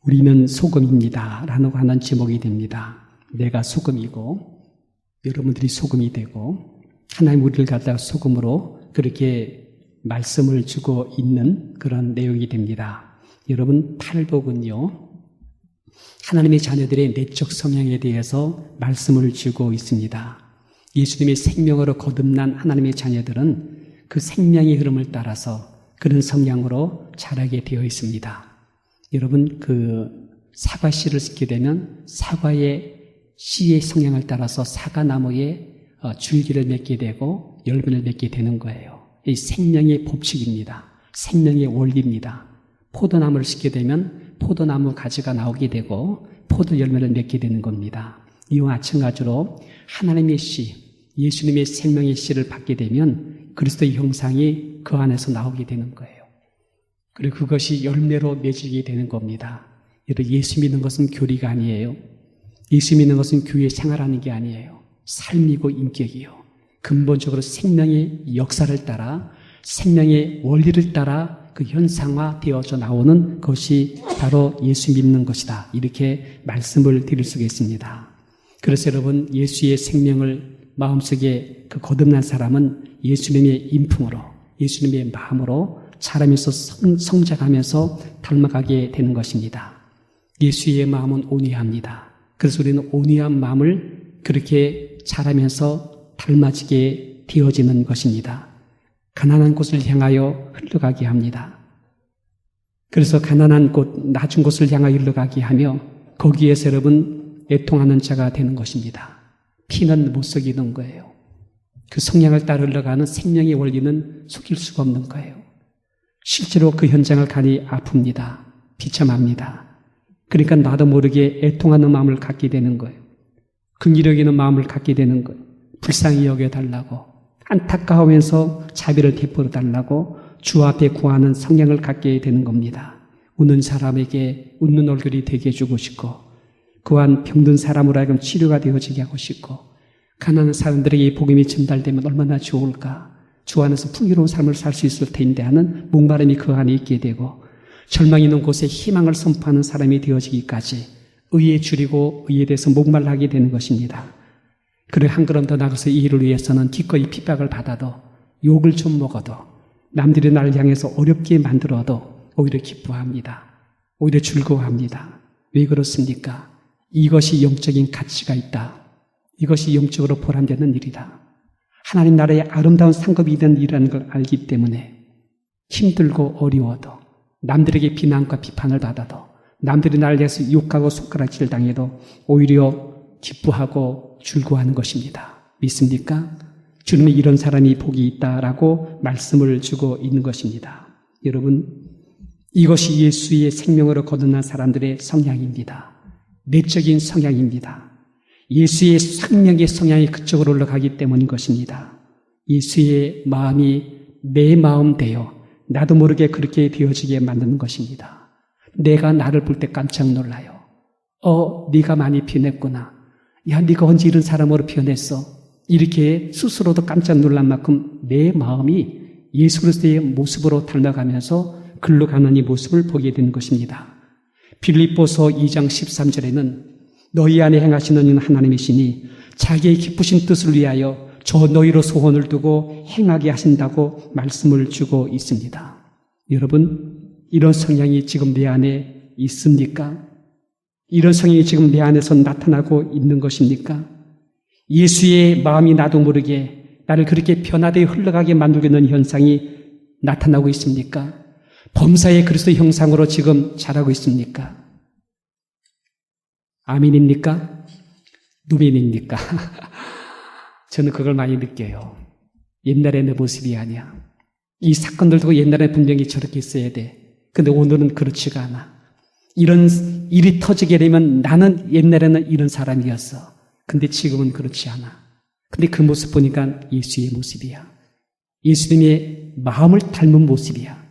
우리는 소금입니다 라고 하는 제목이 됩니다. 내가 소금이고 여러분들이 소금이 되고 하나님 우리를 갖다가 소금으로 그렇게 말씀을 주고 있는 그런 내용이 됩니다. 여러분, 팔복은요 하나님의 자녀들의 내적 성향에 대해서 말씀을 주고 있습니다. 예수님의 생명으로 거듭난 하나님의 자녀들은 그 생명의 흐름을 따라서 그런 성향으로 자라게 되어 있습니다. 여러분, 그 사과 씨를 싣게 되면 사과의 씨의 성향을 따라서 사과나무에 줄기를 맺게 되고 열매를 맺게 되는 거예요. 이 생명의 법칙입니다. 생명의 원리입니다. 포도나무를 싣게 되면 포도나무 가지가 나오게 되고 포도 열매를 맺게 되는 겁니다. 이와 마찬가지로 하나님의 씨, 예수님의 생명의 씨를 받게 되면 그리스도의 형상이 그 안에서 나오게 되는 거예요. 그리고 그것이 열매로 맺히게 되는 겁니다. 여러분, 예수 믿는 것은 교리가 아니에요. 예수 믿는 것은 교회 생활하는 게 아니에요. 삶이고 인격이요. 근본적으로 생명의 역사를 따라 생명의 원리를 따라 그 현상화되어져 나오는 것이 바로 예수 믿는 것이다. 이렇게 말씀을 드릴 수가 있습니다. 그래서 여러분, 예수의 생명을 마음속에 그 거듭난 사람은 예수님의 인품으로, 예수님의 마음으로 자라면서 성장하면서 닮아가게 되는 것입니다. 예수의 마음은 온유합니다. 그래서 우리는 온유한 마음을 그렇게 자라면서 닮아지게 되어지는 것입니다. 가난한 곳을 향하여 흘러가게 합니다. 그래서 가난한 곳, 낮은 곳을 향하여 흘러가게 하며 거기에서 여러분 애통하는 자가 되는 것입니다. 피는 못 속이는 거예요. 그 성향을 따라 흘러가는 생명의 원리는 속일 수가 없는 거예요. 실제로 그 현장을 가니 아픕니다. 비참합니다. 그러니까 나도 모르게 애통하는 마음을 갖게 되는 거예요. 긍휼히 여기는 마음을 갖게 되는 거예요. 불쌍히 여겨달라고, 안타까우면서 자비를 베풀어 달라고 주 앞에 구하는 성향을 갖게 되는 겁니다. 웃는 사람에게 웃는 얼굴이 되게 해주고 싶고, 그한 병든 사람으로 하여금 치료가 되어지게 하고 싶고, 가난한 사람들에게 이 복음이 전달되면 얼마나 좋을까. 주 안에서 풍요로운 삶을 살 수 있을 텐데 하는 목마름이 그 안에 있게 되고, 절망이 있는 곳에 희망을 선포하는 사람이 되어지기까지 의에 줄이고 의에 대해서 목말라하게 되는 것입니다. 그리고 한 걸음 더 나가서 이 일을 위해서는 기꺼이 핍박을 받아도, 욕을 좀 먹어도, 남들이 나를 향해서 어렵게 만들어도 오히려 기뻐합니다. 오히려 즐거워합니다. 왜 그렇습니까? 이것이 영적인 가치가 있다. 이것이 영적으로 보람되는 일이다. 하나님 나라의 아름다운 상급이 된 일이라는 걸 알기 때문에 힘들고 어려워도, 남들에게 비난과 비판을 받아도, 남들이 나를 위해서 욕하고 손가락질 당해도 오히려 기뻐하고 즐거워하는 것입니다. 믿습니까? 주님은 이런 사람이 복이 있다라고 말씀을 주고 있는 것입니다. 여러분, 이것이 예수의 생명으로 거듭난 사람들의 성향입니다. 내적인 성향입니다. 예수의 생명의 성향이 그쪽으로 올라가기 때문인 것입니다. 예수의 마음이 내 마음 되어 나도 모르게 그렇게 되어지게 만드는 것입니다. 내가 나를 볼 때 깜짝 놀라요. 네가 많이 변했구나. 야, 네가 언제 이런 사람으로 변했어? 이렇게 스스로도 깜짝 놀란 만큼 내 마음이 예수 그리스도의 모습으로 닮아가면서 글로 가는 이 모습을 보게 되는 것입니다. 빌립보서 2장 13절에는 너희 안에 행하시는 이는 하나님이시니 자기의 기쁘신 뜻을 위하여 저 너희로 소원을 두고 행하게 하신다고 말씀을 주고 있습니다. 여러분, 이런 성향이 지금 내 안에 있습니까? 이런 성향이 지금 내 안에서 나타나고 있는 것입니까? 예수의 마음이 나도 모르게 나를 그렇게 변화되어 흘러가게 만들고 있는 현상이 나타나고 있습니까? 범사의 그리스도 형상으로 지금 자라고 있습니까? 아멘입니까? 누멘입니까? 저는 그걸 많이 느껴요. 옛날의 내 모습이 아니야. 이 사건들 두고 옛날에 분명히 저렇게 있어야 돼. 근데 오늘은 그렇지가 않아. 이런 일이 터지게 되면 나는 옛날에는 이런 사람이었어. 근데 지금은 그렇지 않아. 근데 그 모습 보니까 예수의 모습이야. 예수님의 마음을 닮은 모습이야.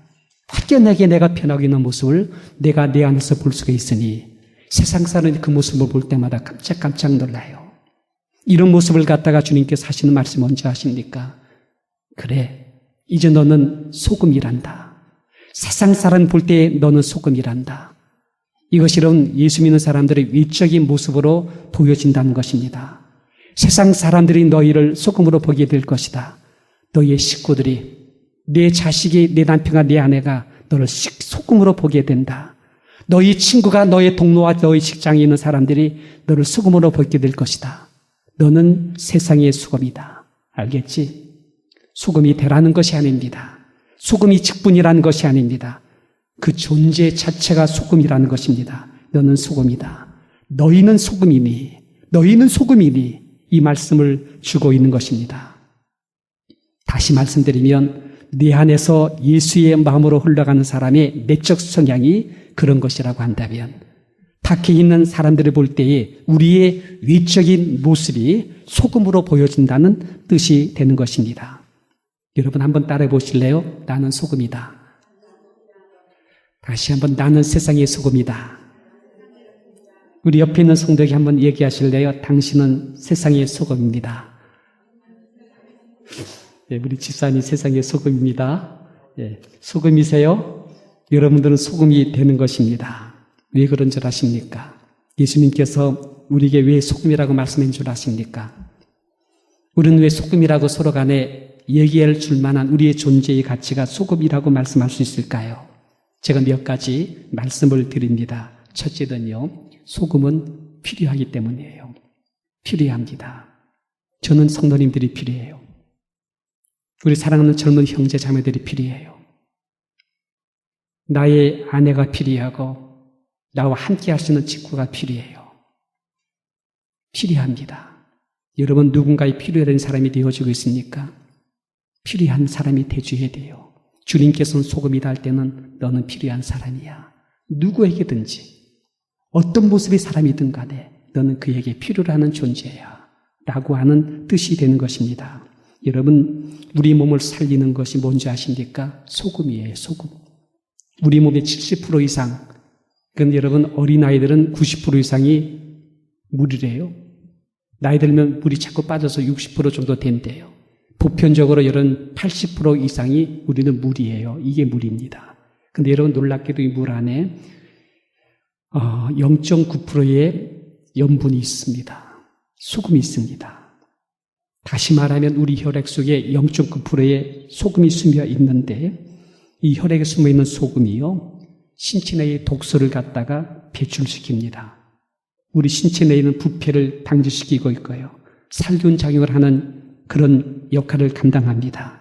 확연하게 내가 변하고 있는 모습을 내가 내 안에서 볼 수가 있으니 세상 사람이 그 모습을 볼 때마다 깜짝 놀라요. 이런 모습을 갖다가 주님께서 하시는 말씀 언제 하십니까? 그래, 이제 너는 소금이란다. 세상 사람 볼 때 너는 소금이란다. 이것이 이런 예수 믿는 사람들의 외적인 모습으로 보여진다는 것입니다. 세상 사람들이 너희를 소금으로 보게 될 것이다. 너희의 식구들이, 내 자식이, 내 남편과 내 아내가 너를 소금으로 보게 된다. 너희 친구가, 너의 동료와 너희 직장에 있는 사람들이 너를 소금으로 보게 될 것이다. 너는 세상의 소금이다. 알겠지? 소금이 되라는 것이 아닙니다. 소금이 직분이라는 것이 아닙니다. 그 존재 자체가 소금이라는 것입니다. 너는 소금이다. 너희는 소금이니, 너희는 소금이니, 이 말씀을 주고 있는 것입니다. 다시 말씀드리면 내 안에서 예수의 마음으로 흘러가는 사람의 내적 성향이 그런 것이라고 한다면, 밖에 있는 사람들을 볼 때에 우리의 외적인 모습이 소금으로 보여진다는 뜻이 되는 것입니다. 여러분 한번 따라해 보실래요? 나는 소금이다. 다시 한번, 나는 세상의 소금이다. 우리 옆에 있는 성도에게 한번 얘기하실래요? 당신은 세상의 소금입니다. 예, 우리 집사님 세상의 소금입니다. 예, 소금이세요? 여러분들은 소금이 되는 것입니다. 왜 그런 줄 아십니까? 예수님께서 우리에게 왜 소금이라고 말씀한 줄 아십니까? 우리는 왜 소금이라고 서로 간에 얘기할 줄 만한 우리의 존재의 가치가 소금이라고 말씀할 수 있을까요? 제가 몇 가지 말씀을 드립니다. 첫째는요, 소금은 필요하기 때문이에요. 필요합니다. 저는 성도님들이 필요해요. 우리 사랑하는 젊은 형제 자매들이 필요해요. 나의 아내가 필요하고 나와 함께 할 수 있는 친구가 필요해요. 필요합니다. 여러분 누군가의 필요한 사람이 되어주고 있습니까? 필요한 사람이 되어줘야 돼요. 주님께서는 소금이다 할 때는 너는 필요한 사람이야. 누구에게든지 어떤 모습의 사람이든 간에 너는 그에게 필요로 하는 존재야 라고 하는 뜻이 되는 것입니다. 여러분 우리 몸을 살리는 것이 뭔지 아십니까? 소금이에요. 소금. 우리 몸의 70% 이상, 그런데 여러분 어린아이들은 90% 이상이 물이래요. 나이 들면 물이 자꾸 빠져서 60% 정도 된대요. 보편적으로 이런 80% 이상이 우리는 물이에요. 이게 물입니다. 근데 여러분 놀랍게도 이 물 안에 0.9%의 염분이 있습니다. 소금이 있습니다. 다시 말하면 우리 혈액 속에 0.9%의 소금이 숨어 있는데 이 혈액에 숨어 있는 소금이요, 신체 내의 독소를 갖다가 배출시킵니다. 우리 신체 내에 있는 부패를 방지시키고 있고요. 살균 작용을 하는 그런 역할을 감당합니다.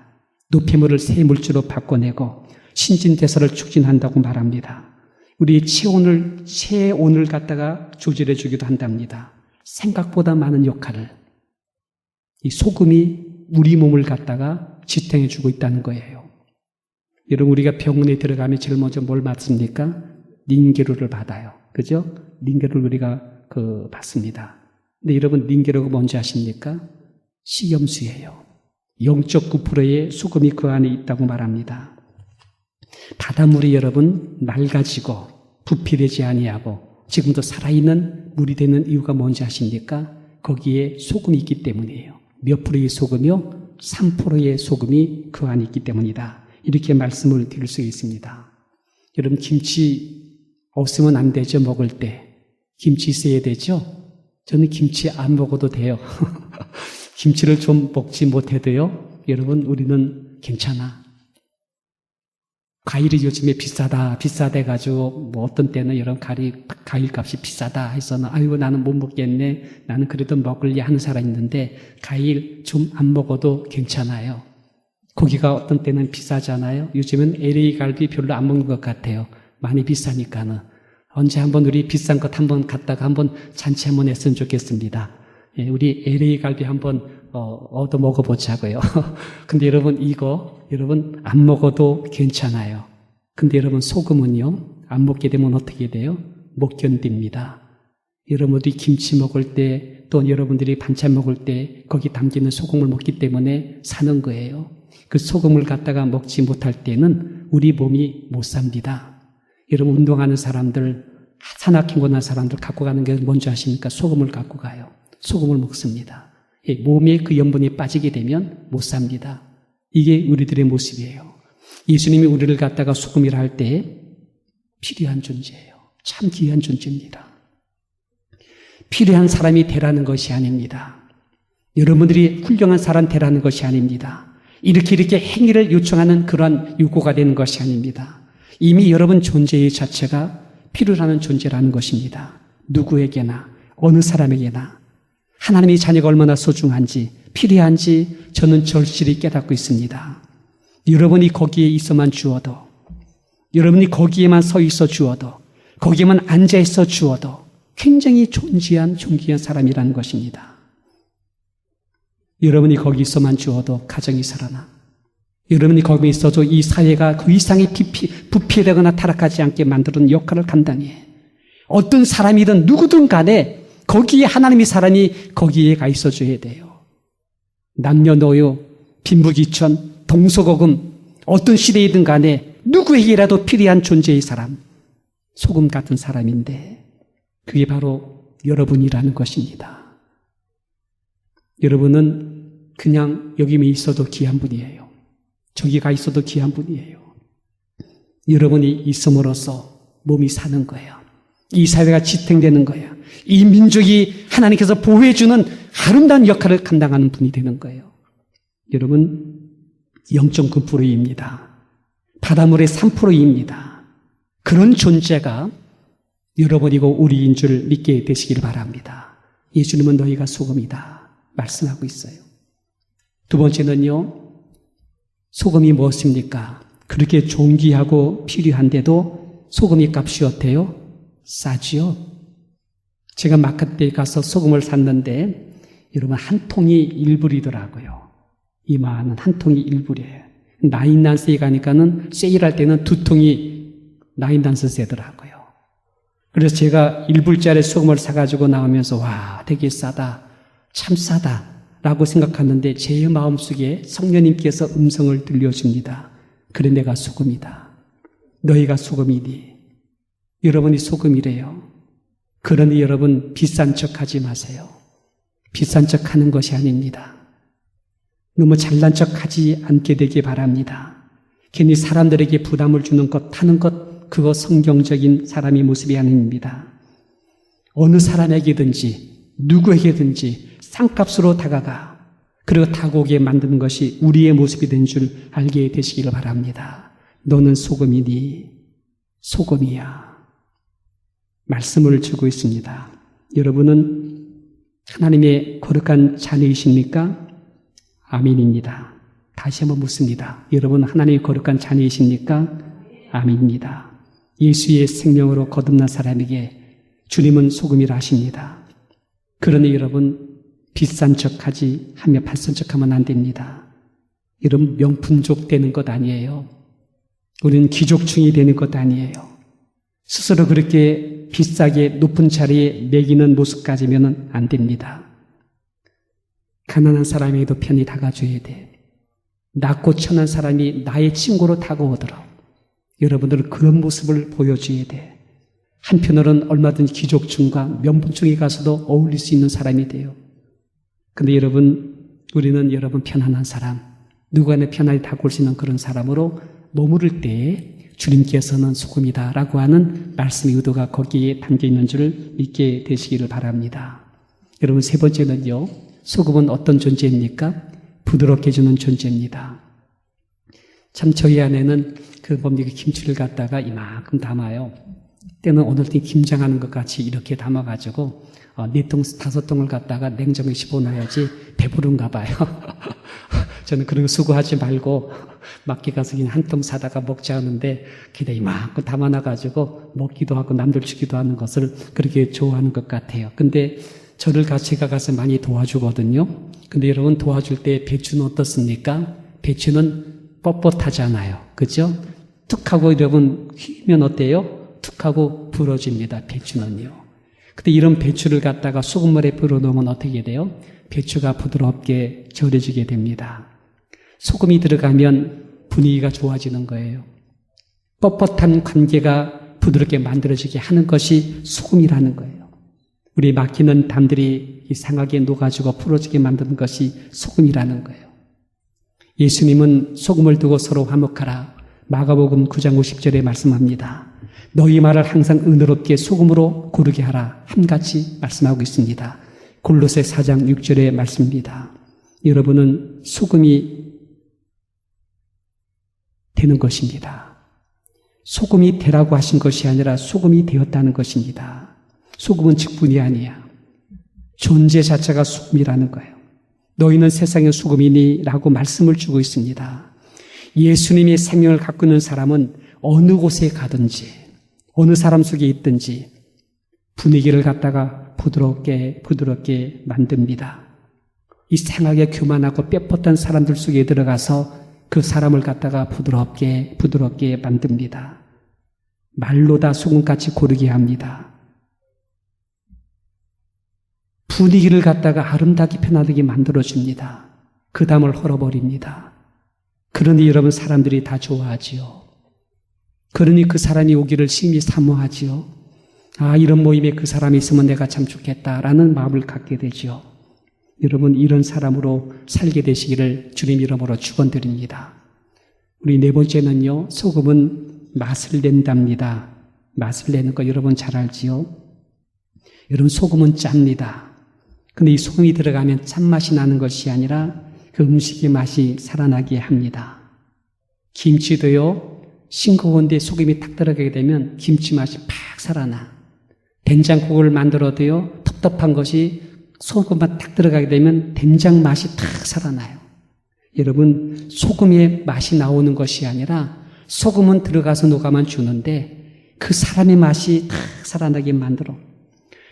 노폐물을 새 물질로 바꿔내고 신진대사를 촉진한다고 말합니다. 우리의 체온을 갖다가 조절해 주기도 한답니다. 생각보다 많은 역할을 이 소금이 우리 몸을 갖다가 지탱해 주고 있다는 거예요. 여러분 우리가 병원에 들어가면 제일 먼저 뭘 받습니까? 링게루를 받아요. 그죠? 링게루를 우리가 받습니다. 근데 여러분 링게루가 뭔지 아십니까? 식염수예요. 0.9%의 소금이 그 안에 있다고 말합니다. 바닷물이 여러분 맑아지고 부패되지 아니하고 지금도 살아있는 물이 되는 이유가 뭔지 아십니까? 거기에 소금이 있기 때문이에요. 몇 프로의 소금이요? 3%의 소금이 그 안에 있기 때문이다. 이렇게 말씀을 드릴 수 있습니다. 여러분 김치 없으면 안 되죠. 먹을 때 김치 있어야 되죠. 저는 김치 안 먹어도 돼요. 김치를 좀 먹지 못해도요, 여러분 우리는 괜찮아. 과일이 요즘에 비싸다 해가지고 뭐 어떤 때는 여러분 과일 값이 비싸다 해서는 아이고 나는 못 먹겠네, 나는 그래도 먹을래 하는 사람이 있는데 과일 좀 안 먹어도 괜찮아요. 고기가 어떤 때는 비싸잖아요. 요즘은 LA 갈비 별로 안 먹는 것 같아요. 많이 비싸니까는. 언제 한번 우리 비싼 것 한번 갔다가 한번 잔치 한번 했으면 좋겠습니다. 예, 우리 LA 갈비 한번 얻어 먹어보자고요. 근데 여러분 여러분 안 먹어도 괜찮아요. 근데 여러분 소금은요, 안 먹게 되면 어떻게 돼요? 못 견딥니다. 여러분들이 김치 먹을 때, 또 여러분들이 반찬 먹을 때 거기 담기는 소금을 먹기 때문에 사는 거예요. 그 소금을 갖다가 먹지 못할 때는 우리 몸이 못 삽니다. 여러분 운동하는 사람들, 산악행군한 사람들 갖고 가는 게 뭔지 아십니까? 소금을 갖고 가요. 소금을 먹습니다. 몸에 그 염분이 빠지게 되면 못 삽니다. 이게 우리들의 모습이에요. 예수님이 우리를 갖다가 소금이라 할 때 필요한 존재예요. 참 귀한 존재입니다. 필요한 사람이 되라는 것이 아닙니다. 여러분들이 훌륭한 사람 되라는 것이 아닙니다. 이렇게 행위를 요청하는 그러한 요구가 되는 것이 아닙니다. 이미 여러분 존재의 자체가 필요하는 존재라는 것입니다. 누구에게나 어느 사람에게나 하나님의 자녀가 얼마나 소중한지 필요한지 저는 절실히 깨닫고 있습니다. 여러분이 거기에 있어만 주어도, 여러분이 거기에만 서 있어 주어도, 거기에만 앉아 있어 주어도 굉장히 존귀한 사람이라는 것입니다. 여러분이 거기 있어만 주어도 가정이 살아나, 여러분이 거기 있어도 이 사회가 그 이상의 부패되거나 타락하지 않게 만드는 역할을 감당해. 어떤 사람이든 누구든 간에 거기에 하나님의 사람이 거기에 가 있어줘야 돼요. 남녀노소, 빈부귀천, 동서고금 어떤 시대이든 간에 누구에게라도 필요한 존재의 사람, 소금 같은 사람인데 그게 바로 여러분이라는 것입니다. 여러분은 그냥 여기에 있어도 귀한 분이에요. 저기 가 있어도 귀한 분이에요. 여러분이 있음으로써 몸이 사는 거예요. 이 사회가 지탱되는 거예요. 이 민족이 하나님께서 보호해주는 아름다운 역할을 감당하는 분이 되는 거예요. 여러분 0.9%입니다. 바닷물의 3%입니다. 그런 존재가 여러분이고 우리인 줄 믿게 되시길 바랍니다. 예수님은 너희가 소금이다 말씀하고 있어요. 두 번째는요, 소금이 무엇입니까? 그렇게 존귀하고 필요한데도 소금이 값이 어때요? 싸지요. 제가 마켓에 가서 소금을 샀는데 여러분 한 통이 1불이더라고요. 이만한 한 통이 1불이에요. 나인단스에 가니까는 세일할 때는 2통이 나인단스 세더라고요. 그래서 제가 1불짜리 소금을 사가지고 나오면서 와, 되게 싸다, 참 싸다 라고 생각하는데 제 마음속에 성령님께서 음성을 들려줍니다. 그래 내가 소금이다. 너희가 소금이니. 여러분이 소금이래요. 그러니 여러분 비싼 척하지 마세요. 비싼 척하는 것이 아닙니다. 너무 잘난 척하지 않게 되기 바랍니다. 괜히 사람들에게 부담을 주는 것, 하는 것, 그거 성경적인 사람의 모습이 아닙니다. 어느 사람에게든지 누구에게든지 쌍값으로 다가가 그리고 다가오게 만드는 것이 우리의 모습이 된 줄 알게 되시기를 바랍니다. 너는 소금이니 소금이야. 말씀을 주고 있습니다. 여러분은 하나님의 거룩한 자녀이십니까? 아멘입니다. 다시 한번 묻습니다. 여러분 하나님의 거룩한 자녀이십니까? 아멘입니다. 예수의 생명으로 거듭난 사람에게 주님은 소금이라 하십니다. 그러니 여러분 비싼 척하지 하며 팔선 척하면 안 됩니다. 여러분 명품족 되는 것 아니에요. 우리는 귀족충이 되는 것 아니에요. 스스로 그렇게 비싸게 높은 자리에 매기는 모습 가지면 안 됩니다. 가난한 사람에게도 편히 다가줘야 돼. 낮고 천한 사람이 나의 친구로 다가오도록 여러분들은 그런 모습을 보여줘야 돼. 한편으로는 얼마든지 귀족층과 명분층에 가서도 어울릴 수 있는 사람이 돼요. 근데 여러분, 우리는 여러분 편안한 사람, 누구나 편안히 다가올 수 있는 그런 사람으로 머무를 때에 주님께서는 소금이다라고 하는 말씀의 의도가 거기에 담겨 있는 줄 믿게 되시기를 바랍니다. 여러분 세 번째는요, 소금은 어떤 존재입니까? 부드럽게 해주는 존재입니다. 참 저희 안에는 김치를 갖다가 이만큼 담아요. 때는 오늘 김장하는 것 같이 이렇게 담아가지고 4통, 5통을 갖다가 냉장고에 집어넣어야지 배부른가 봐요. 저는 그런 거 수고하지 말고 마켓 가서 그냥 한 통 사다가 먹자 하는데 기대 이만큼 담아놔가지고 먹기도 하고 남들 주기도 하는 것을 그렇게 좋아하는 것 같아요. 근데 저를 제가 가서 많이 도와주거든요. 근데 여러분 도와줄 때 배추는 어떻습니까? 배추는 뻣뻣하잖아요. 그죠? 툭 하고 여러분 휘면 어때요? 툭 하고 부러집니다. 배추는요. 근데 이런 배추를 갖다가 소금물에 불어 넣으면 어떻게 돼요? 배추가 부드럽게 절여지게 됩니다. 소금이 들어가면 분위기가 좋아지는 거예요. 뻣뻣한 관계가 부드럽게 만들어지게 하는 것이 소금이라는 거예요. 우리 막히는 담들이 이상하게 녹아지고 풀어지게 만드는 것이 소금이라는 거예요. 예수님은 소금을 두고 서로 화목하라. 마가복음 9장 50절에 말씀합니다. 너희 말을 항상 은혜롭게 소금으로 고르게 하라. 함같이 말씀하고 있습니다. 골로새 4장 6절의 말씀입니다. 여러분은 소금이 되는 것입니다. 소금이 되라고 하신 것이 아니라 소금이 되었다는 것입니다. 소금은 직분이 아니야. 존재 자체가 소금이라는 거예요. 너희는 세상의 소금이니 라고 말씀을 주고 있습니다. 예수님의 생명을 갖고 있는 사람은 어느 곳에 가든지 어느 사람 속에 있든지 분위기를 갖다가 부드럽게 만듭니다. 이 생각에 교만하고 뼈뻗던 사람들 속에 들어가서 그 사람을 갖다가 부드럽게 만듭니다. 말로 다 소금같이 고르게 합니다. 분위기를 갖다가 아름답게 편하게 만들어줍니다. 그 담을 헐어버립니다. 그러니 여러분 사람들이 다 좋아하지요. 그러니 그 사람이 오기를 심히 사모하지요. 아, 이런 모임에 그 사람이 있으면 내가 참 좋겠다라는 마음을 갖게 되지요. 여러분 이런 사람으로 살게 되시기를 주님 이름으로 축원드립니다. 우리 네 번째는요. 소금은 맛을 낸답니다. 맛을 내는 거 여러분 잘 알지요? 여러분 소금은 짭니다. 근데 이 소금이 들어가면 짠맛이 나는 것이 아니라 그 음식의 맛이 살아나게 합니다. 김치도요. 싱거운데 소금이 탁 들어가게 되면 김치 맛이 팍 살아나. 된장국을 만들어도요. 텁텁한 것이 소금만 탁 들어가게 되면 된장 맛이 탁 살아나요. 여러분 소금의 맛이 나오는 것이 아니라 소금은 들어가서 녹아만 주는데 그 사람의 맛이 탁 살아나게 만들어.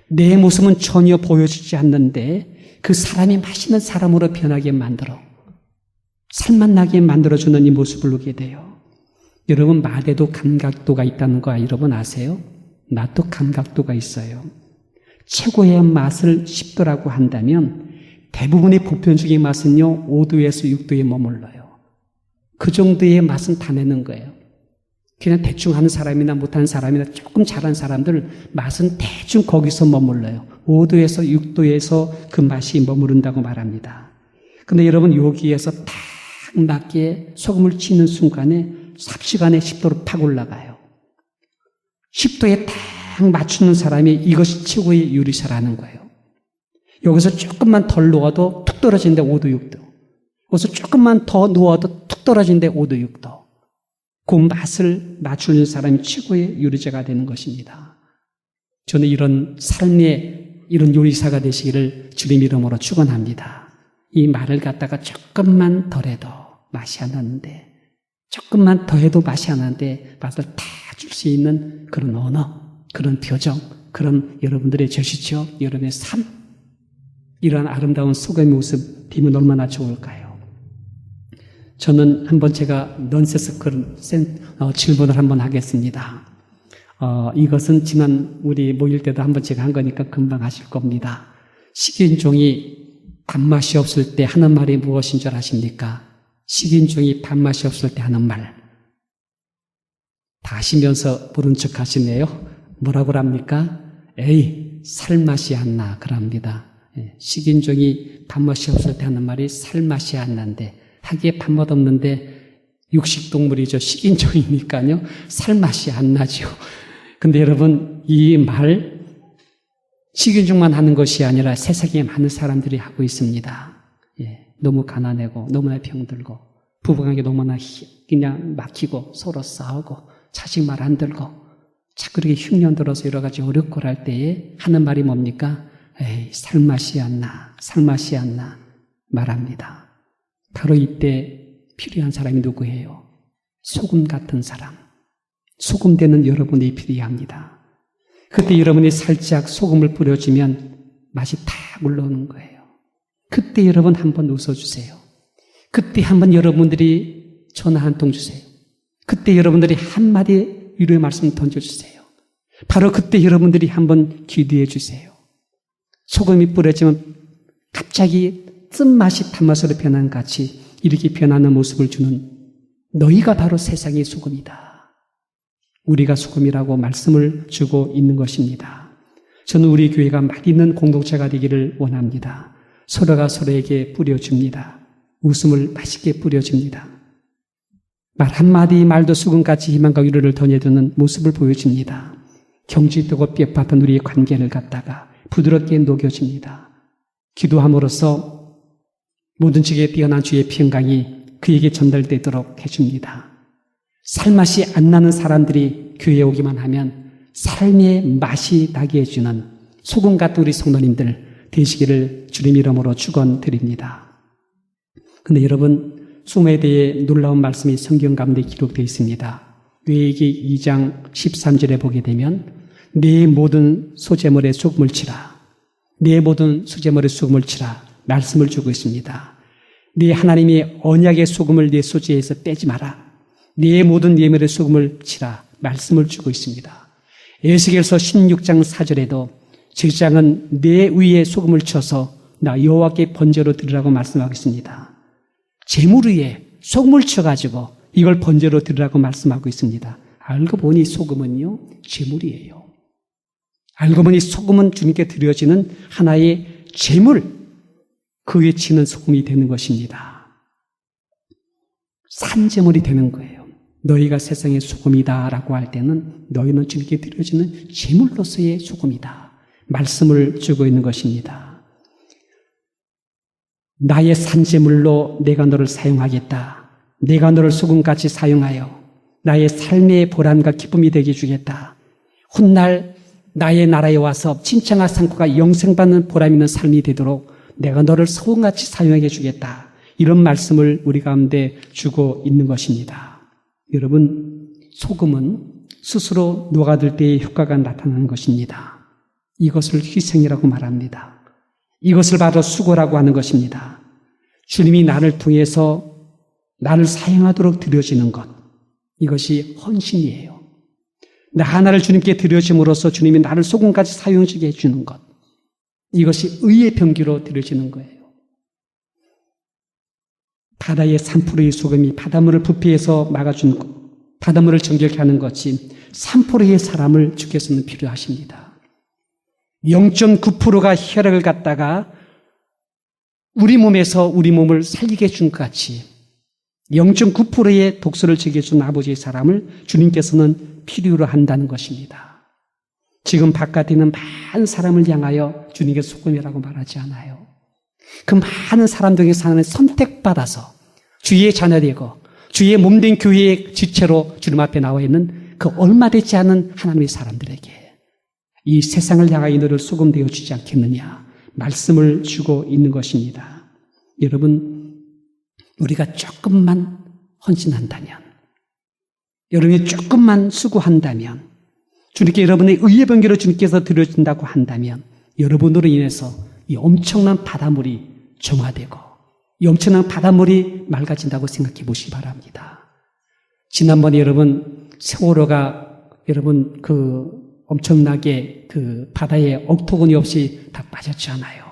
내 모습은 전혀 보여주지 않는데 그 사람이 맛있는 사람으로 변하게 만들어. 살맛나게 만들어주는 이 모습을 보게 돼요. 여러분 맛에도 감각도가 있다는 거 여러분 아세요? 맛도 감각도가 있어요. 최고의 맛을 10도라고 한다면 대부분의 보편적인 맛은요 5도에서 6도에 머물러요. 그 정도의 맛은 다 내는 거예요. 그냥 대충 하는 사람이나 못하는 사람이나 조금 잘하는 사람들 맛은 대충 거기서 머물러요. 5도에서 6도에서 그 맛이 머무른다고 말합니다. 근데 여러분 여기에서 딱 맞게 소금을 치는 순간에 삽시간에 10도로 팍 올라가요. 10도에 딱 맞추는 사람이 이것이 최고의 요리사라는 거예요. 여기서 조금만 덜 놓아도 툭 떨어지는데 5도 6도. 여기서 조금만 더 놓아도 툭 떨어지는데 5도 6도. 그 맛을 맞추는 사람이 최고의 요리자가 되는 것입니다. 저는 이런 삶의 이런 요리사가 되시기를 주님 이름으로 축원합니다. 이 말을 갖다가 조금만 덜해도 맛이 안 나는데 조금만 더해도 맛이 안 나는데 맛을 다 줄 수 있는 그런 언어, 그런 표정, 그런 여러분들의 제시처, 여러분의 삶, 이런 아름다운 소금의 모습 되면 얼마나 좋을까요? 저는 한번 제가 넌센스 질문을 한번 하겠습니다. 이것은 지난 우리 모일 때도 한번 제가 한 거니까 금방 하실 겁니다. 식인종이 밥맛이 없을 때 하는 말이 무엇인 줄 아십니까? 식인종이 밥맛이 없을 때 하는 말. 다 아시면서 모른 척 하시네요. 뭐라고 합니까? 에이, 살맛이 안 나. 그럽니다. 식인종이 밥맛이 없을 때 하는 말이 살맛이 안 난데, 하기에 밥맛 없는데 육식동물이죠. 식인종이니까요. 살맛이 안 나죠. 근데 여러분, 이 말, 식인종만 하는 것이 아니라 세상에 많은 사람들이 하고 있습니다. 너무 가난하고, 너무나 병들고, 부부관계 너무나 그냥 막히고, 서로 싸우고, 자식 말 안 들고, 자꾸 이렇게 흉년 들어서 여러 가지 어렵고 할 때에 하는 말이 뭡니까? 에이, 살맛이 안 나, 살맛이 안 나, 말합니다. 바로 이때 필요한 사람이 누구예요? 소금 같은 사람. 소금 되는 여러분이 필요합니다. 그때 여러분이 살짝 소금을 뿌려주면 맛이 탁 올라오는 거예요. 그때 여러분 한번 웃어주세요. 그때 한번 여러분들이 전화 한 통 주세요. 그때 여러분들이 한마디 위로의 말씀 던져주세요. 바로 그때 여러분들이 한번 기도해 주세요. 소금이 뿌려지면 갑자기 쓴맛이 단맛으로 변한 같이 이렇게 변하는 모습을 주는 너희가 바로 세상의 소금이다. 우리가 소금이라고 말씀을 주고 있는 것입니다. 저는 우리 교회가 맛있는 공동체가 되기를 원합니다. 서로가 서로에게 뿌려줍니다. 웃음을 맛있게 뿌려줍니다. 말 한마디 말도 수금같이 희망과 위로를 던져주는 모습을 보여줍니다. 경직되고 뼈아픈 우리의 관계를 갖다가 부드럽게 녹여줍니다. 기도함으로써 모든 지경에 뛰어난 주의 평강이 그에게 전달되도록 해줍니다. 살맛이 안 나는 사람들이 교회에 오기만 하면 삶의 맛이 나게 해주는 소금 같은 우리 성도님들 되시기를 주님 이름으로 축원드립니다. 근데 여러분, 소금에 대해 놀라운 말씀이 성경 가운데 기록되어 있습니다. 레위기 2장 13절에 보게 되면 내 모든 소재물에 소금을 치라. 내 모든 소재물에 소금을 치라. 말씀을 주고 있습니다. 네 하나님의 언약의 소금을 네 소재에서 빼지 마라. 네 모든 예물에 소금을 치라. 말씀을 주고 있습니다. 에스겔서 16장 4절에도 제사장은 내 위에 소금을 쳐서 나 여호와께 번제로 드리라고 말씀하고 있습니다. 제물 위에 소금을 쳐가지고 이걸 번제로 드리라고 말씀하고 있습니다. 알고 보니 소금은요, 제물이에요. 알고 보니 소금은 주님께 드려지는 하나의 제물, 그 위에 치는 소금이 되는 것입니다. 산제물이 되는 거예요. 너희가 세상의 소금이다 라고 할 때는 너희는 주님께 드려지는 제물로서의 소금이다. 말씀을 주고 있는 것입니다. 나의 산제물로 내가 너를 사용하겠다. 내가 너를 소금같이 사용하여 나의 삶의 보람과 기쁨이 되게 주겠다. 훗날 나의 나라에 와서 진창과 상고가 영생받는 보람 있는 삶이 되도록 내가 너를 소금같이 사용하게 주겠다. 이런 말씀을 우리 가운데 주고 있는 것입니다. 여러분, 소금은 스스로 녹아들 때의 효과가 나타나는 것입니다. 이것을 희생이라고 말합니다. 이것을 바로 수고라고 하는 것입니다. 주님이 나를 통해서 나를 사용하도록 드려지는 것, 이것이 헌신이에요. 나 하나를 주님께 드려짐으로써 주님이 나를 소금까지 사용하게 해주는 것, 이것이 의의 병기로 드려지는 거예요. 바다의 3%의 소금이 바닷물을 부패해서 막아주는 것, 바닷물을 정결케 하는 것이 3%의 사람을 주께서는 필요하십니다. 0.9%가 혈액을 갖다가 우리 몸에서 우리 몸을 살리게 해준 것 같이 0.9%의 독소를 제거해준 아버지의 사람을 주님께서는 필요로 한다는 것입니다. 지금 바깥에 있는 많은 사람을 향하여 주님께서 소금이라고 말하지 않아요. 그 많은 사람들 중에 사는 선택받아서 주의 자녀되고 주의 몸된 교회의 지체로 주님 앞에 나와 있는 그 얼마 되지 않은 하나님의 사람들에게 이 세상을 향하여 너를 소금 되어 주지 않겠느냐 말씀을 주고 있는 것입니다. 여러분, 우리가 조금만 헌신한다면, 여러분이 조금만 수고한다면, 주님께 여러분의 의의 번개로 주님께서 드려준다고 한다면 여러분으로 인해서 이 엄청난 바닷물이 정화되고 이 엄청난 바닷물이 맑아진다고 생각해 보시기 바랍니다. 지난번에 여러분 세월호가 여러분 엄청나게 바다에 억토근이 없이 다 빠졌잖아요.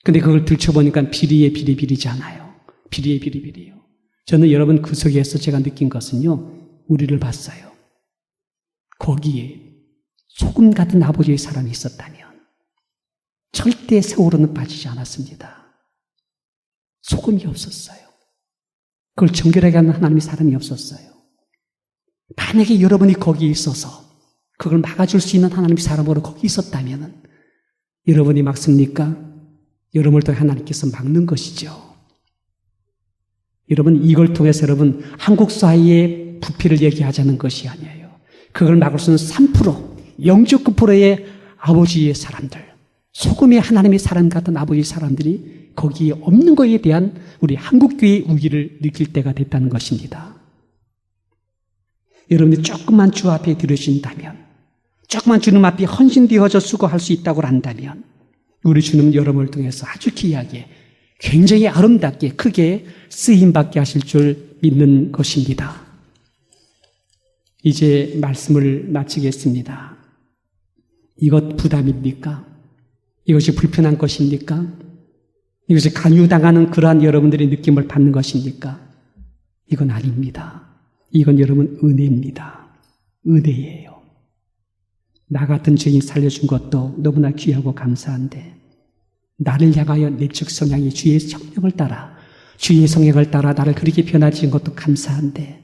근데 그걸 들춰보니까 비리에 비리비리잖아요. 비리에 비리비리요. 저는 여러분 그 속에서 제가 느낀 것은요, 우리를 봤어요. 거기에 소금 같은 아버지의 사람이 있었다면 절대 세월호는 빠지지 않았습니다. 소금이 없었어요. 그걸 정결하게 하는 하나님의 사람이 없었어요. 만약에 여러분이 거기에 있어서 그걸 막아줄 수 있는 하나님의 사람으로 거기 있었다면 여러분이 막습니까? 여러분을 통해 하나님께서 막는 것이죠. 여러분, 이걸 통해서 여러분 한국 사회의 부패를 얘기하자는 것이 아니에요. 그걸 막을 수 있는 3%, 0.9%의 아버지의 사람들, 소금의 하나님의 사람 같은 아버지의 사람들이 거기에 없는 것에 대한 우리 한국교회의 우기를 느낄 때가 됐다는 것입니다. 여러분이 조금만 주 앞에 들으신다면, 조금만 주님 앞에 헌신되어져 수고할 수 있다고 한다면 우리 주님은 여러분을 통해서 아주 귀하게, 굉장히 아름답게, 크게 쓰임받게 하실 줄 믿는 것입니다. 이제 말씀을 마치겠습니다. 이것 부담입니까? 이것이 불편한 것입니까? 이것이 간유당하는 그러한 여러분들의 느낌을 받는 것입니까? 이건 아닙니다. 이건 여러분 은혜입니다. 은혜예요. 나 같은 죄인 살려준 것도 너무나 귀하고 감사한데 나를 향하여 내적 성향이 주의 성령을 따라 주의 성령을 따라 나를 그렇게 변화지은 것도 감사한데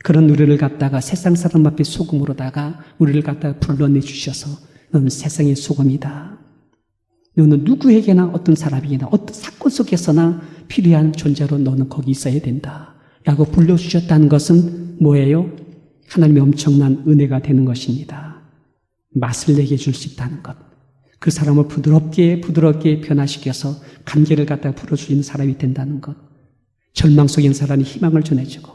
그런 우리를 갖다가 세상 사람 앞에 소금으로다가 우리를 갖다가 불러내 주셔서 너는 세상의 소금이다. 너는 누구에게나 어떤 사람에게나 어떤 사건 속에서나 필요한 존재로 너는 거기 있어야 된다. 라고 불러주셨다는 것은 뭐예요? 하나님의 엄청난 은혜가 되는 것입니다. 맛을 내게 줄 수 있다는 것. 그 사람을 부드럽게 변화시켜서 관계를 갖다가 풀어주는 사람이 된다는 것. 절망 속에 있는 사람이 희망을 전해주고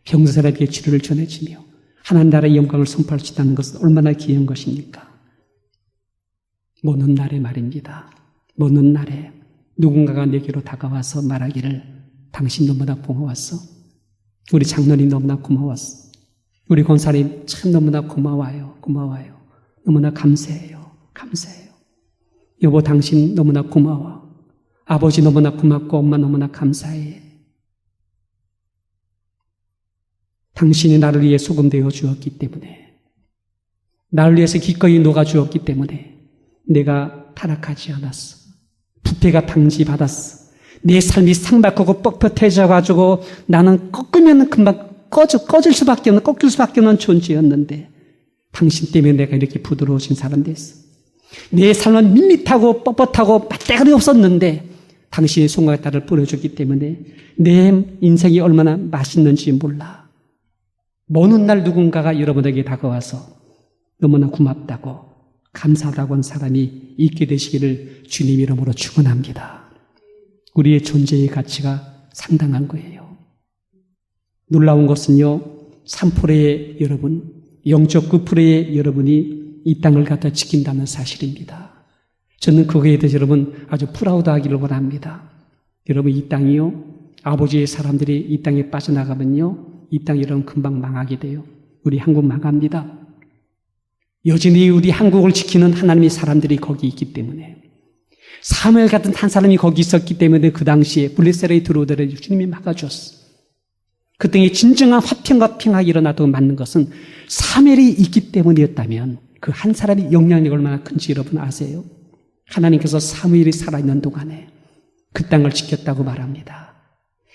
병든 사람에게 치료를 전해주며 하나님 나라의 영광을 선포할 수 있다는 것은 얼마나 귀한 것입니까? 먼 날의 말입니다. 먼 날에 누군가가 내게로 다가와서 말하기를 당신 너무나 고마웠어. 우리 장로님 너무나 고마웠어. 우리 권사님 참 너무나 고마워요. 너무나 감사해요. 여보 당신 너무나 고마워. 아버지 너무나 고맙고 엄마 너무나 감사해. 당신이 나를 위해 소금 되어 주었기 때문에 나를 위해서 기꺼이 녹아 주었기 때문에 내가 타락하지 않았어. 부패가 방지받았어. 내 삶이 상박하고 뻣뻣해져가지고 나는 꺾으면 금방 꺼질 수밖에 없는, 꺾일 수밖에 없는 존재였는데 당신 때문에 내가 이렇게 부드러워진 사람 됐어. 내 삶은 밋밋하고 뻣뻣하고 맞대가리 없었는데 당신의 손과 딸을 뿌려줬기 때문에 내 인생이 얼마나 맛있는지 몰라. 먼 날 누군가가 여러분에게 다가와서 너무나 고맙다고 감사하다고 하는 사람이 있게 되시기를 주님 이름으로 축원합니다. 우리의 존재의 가치가 상당한 거예요. 놀라운 것은요, 3%의 여러분, 영적 9%의 여러분이 이 땅을 갖다 지킨다는 사실입니다. 저는 그거에 대해서 여러분 아주 프라우드하기를 원합니다. 여러분 이 땅이요, 아버지의 사람들이 이 땅에 빠져나가면요, 이 땅이 여러분 금방 망하게 돼요. 우리 한국 망합니다. 여전히 우리 한국을 지키는 하나님의 사람들이 거기 있기 때문에 사무엘 같은 한 사람이 거기 있었기 때문에 그 당시에 블레셋에 들어오더라도 주님이 막아줬어. 그 땅에 진정한 화평과 평화가 일어나도록 맞는 것은 사무엘이 있기 때문이었다면 그 한 사람의 영향력이 얼마나 큰지 여러분 아세요? 하나님께서 사무엘이 살아있는 동안에 그 땅을 지켰다고 말합니다.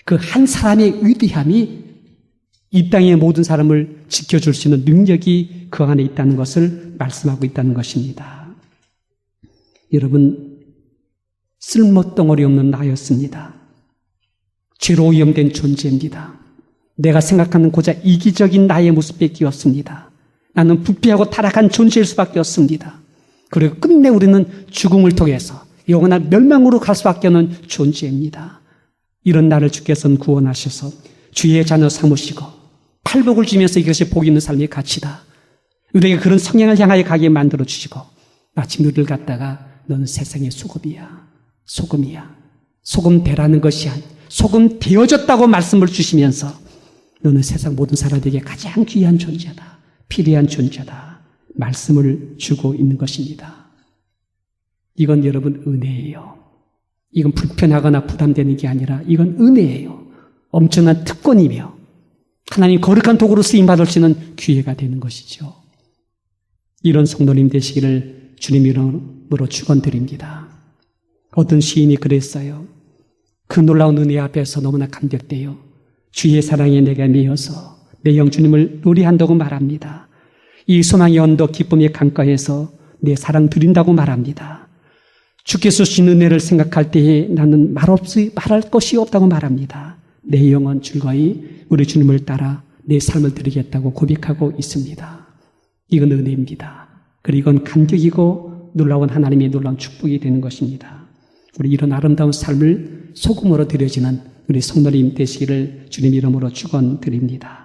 그 한 사람의 위대함이 이 땅의 모든 사람을 지켜줄 수 있는 능력이 그 안에 있다는 것을 말씀하고 있다는 것입니다. 여러분, 쓸모덩어리 없는 나였습니다. 죄로 오염된 존재입니다. 내가 생각하는 고작 이기적인 나의 모습에 끼었습니다. 나는 부패하고 타락한 존재일 수밖에 없습니다. 그리고 끝내 우리는 죽음을 통해서 영원한 멸망으로 갈 수밖에 없는 존재입니다. 이런 나를 주께서는 구원하셔서 주의 자녀 삼으시고 팔복을 주면서 이것이 복 있는 삶의 가치다. 우리에게 그런 성향을 향하여 가게 만들어 주시고 마침 우리를 갖다가 너는 세상의 소금이야. 소금 되라는 것이 아니라 소금 되어졌다고 말씀을 주시면서 너는 세상 모든 사람들에게 가장 귀한 존재다. 필요한 존재다. 말씀을 주고 있는 것입니다. 이건 여러분 은혜예요. 이건 불편하거나 부담되는 게 아니라 이건 은혜예요. 엄청난 특권이며 하나님 거룩한 도구로 쓰임받을 수 있는 기회가 되는 것이죠. 이런 성도님 되시기를 주님 이름으로 축원드립니다. 어떤 시인이 그랬어요. 그 놀라운 은혜 앞에서 너무나 감격되어 주의 사랑에 내가 매여서 내 영 주님을 노래한다고 말합니다. 이 소망의 언덕 기쁨의 강가에서 내 사랑 드린다고 말합니다. 주께서 주신 은혜를 생각할 때에 나는 말할 것이 없다고 말합니다. 내 영은 즐거이 우리 주님을 따라 내 삶을 드리겠다고 고백하고 있습니다. 이건 은혜입니다. 그리고 이건 감격이고 놀라운 하나님의 놀라운 축복이 되는 것입니다. 우리 이런 아름다운 삶을 소금으로 드려지는 우리 성도님 되시기를 주님 이름으로 축원드립니다.